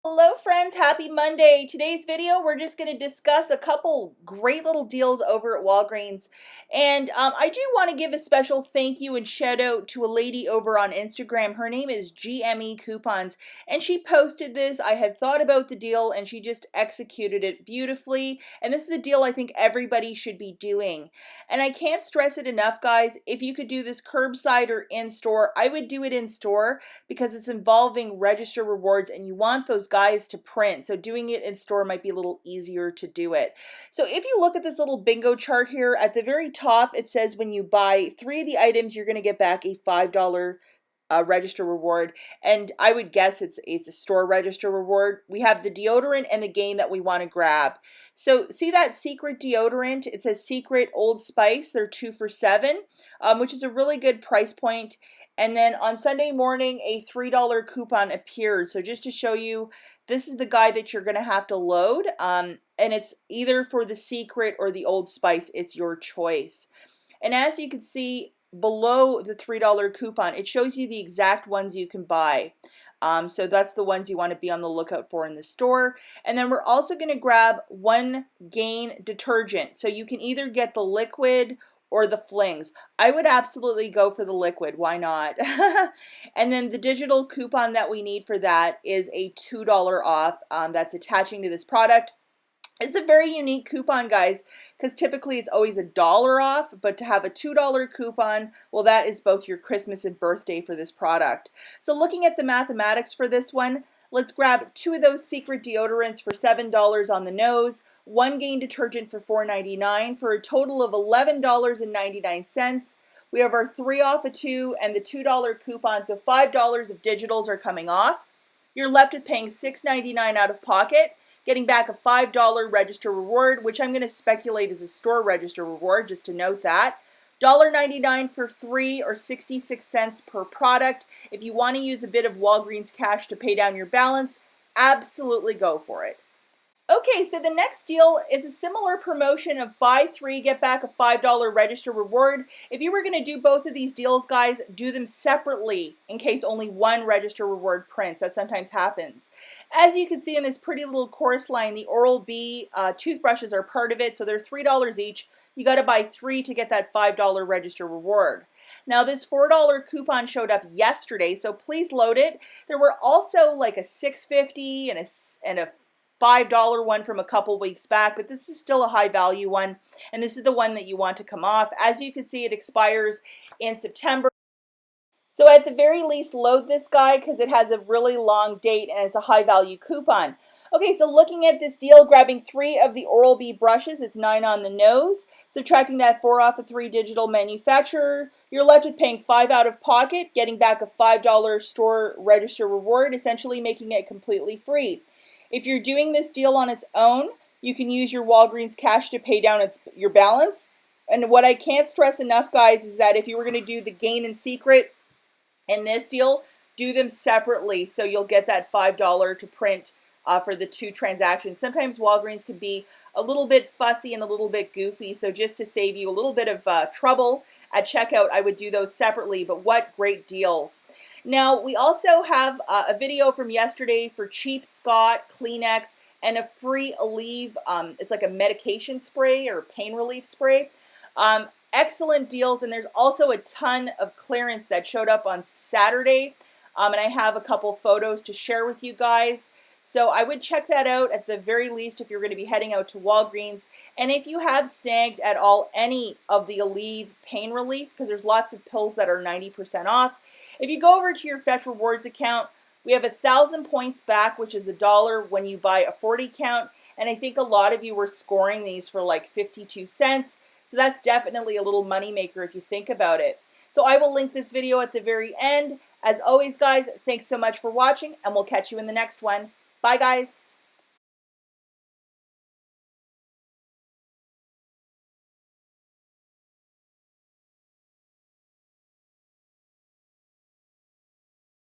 Hello friends, happy Monday. Today's video, we're just going to discuss a couple great little deals over at Walgreens. And I do want to give a special thank you and shout out to a lady over on Instagram. Her name is GME Coupons, and she posted this. I had thought about the deal and she just executed it beautifully. And this is a deal I think everybody should be doing. And I can't stress it enough, guys. If you could do this curbside or in-store, I would do it in-store because it's involving register rewards and you want those guys to print. So doing it in store might be a little easier to do it. So if you look at this little bingo chart here, at the very top, it says when you buy 3 of the items, you're going to get back a $5 register reward, and I would guess it's a store register reward. We have the deodorant and the game that we want to grab. So see that secret deodorant? It says Secret Old Spice. They're 2 for $7, which is a really good price point. And then on Sunday morning, a $3 coupon appeared. So just to show you, this is the guy that you're going to have to load. And it's either for the Secret or the Old Spice. It's your choice. And as you can see below the $3 coupon, it shows you the exact ones you can buy. So that's the ones you want to be on the lookout for in the store. And then we're also going to grab one Gain detergent. So you can either get the liquid or the flings. I would absolutely go for the liquid. Why not? And then the digital coupon that we need for that is a $2 off that's attaching to this product. It's a very unique coupon, guys, because typically it's always $1 off, but to have a $2 coupon, well, that is both your Christmas and birthday for this product. So looking at the mathematics for this one, let's grab 2 of those Secret deodorants for $7 on the nose, one Gain detergent for $4.99 for a total of $11.99. We have our 3 off of 2 and the $2 coupon, so $5 of digitals are coming off. You're left with paying $6.99 out of pocket, getting back a $5 register reward, which I'm going to speculate is a store register reward, just to note that. $1.99 for 3 or 66 cents per product. If you want to use a bit of Walgreens cash to pay down your balance, absolutely go for it. Okay, so the next deal is a similar promotion of buy 3, get back a $5 register reward. If you were going to do both of these deals, guys, do them separately in case only one register reward prints. That sometimes happens. As you can see in this pretty little chorus line, the Oral-B toothbrushes are part of it, so they're $3 each. You got to buy 3 to get that $5 register reward. Now this $4 coupon showed up yesterday, so please load it. There were also like a $6.50 and a $5 one from a couple weeks back, but this is still a high value one, and this is the one that you want to come off. As you can see, it expires in September. So at the very least, load this guy because it has a really long date and it's a high value coupon. Okay, so looking at this deal, grabbing 3 of the Oral-B brushes, it's 9 on the nose. Subtracting that 4 off of 3 digital manufacturer, you're left with paying 5 out of pocket, getting back a $5 store register reward, essentially making it completely free. If you're doing this deal on its own, you can use your Walgreens cash to pay down your balance. And what I can't stress enough, guys, is that if you were going to do the Gain and Secret in this deal, do them separately so you'll get that $5 to print for the 2 transactions. Sometimes Walgreens can be a little bit fussy and a little bit goofy, so just to save you a little bit of trouble at checkout, I would do those separately, but what great deals. Now, we also have a video from yesterday for Cheap Scott, Kleenex, and a free Aleve. It's like a medication spray or pain relief spray. Excellent deals, and there's also a ton of clearance that showed up on Saturday, and I have a couple photos to share with you guys. So I would check that out at the very least if you're going to be heading out to Walgreens. And if you have snagged at all any of the Aleve pain relief, because there's lots of pills that are 90% off, if you go over to your Fetch Rewards account, we have 1,000 points back, which is $1 when you buy a 40 count. And I think a lot of you were scoring these for like 52 cents. So that's definitely a little money maker if you think about it. So I will link this video at the very end. As always, guys, thanks so much for watching, and we'll catch you in the next one. Bye, guys.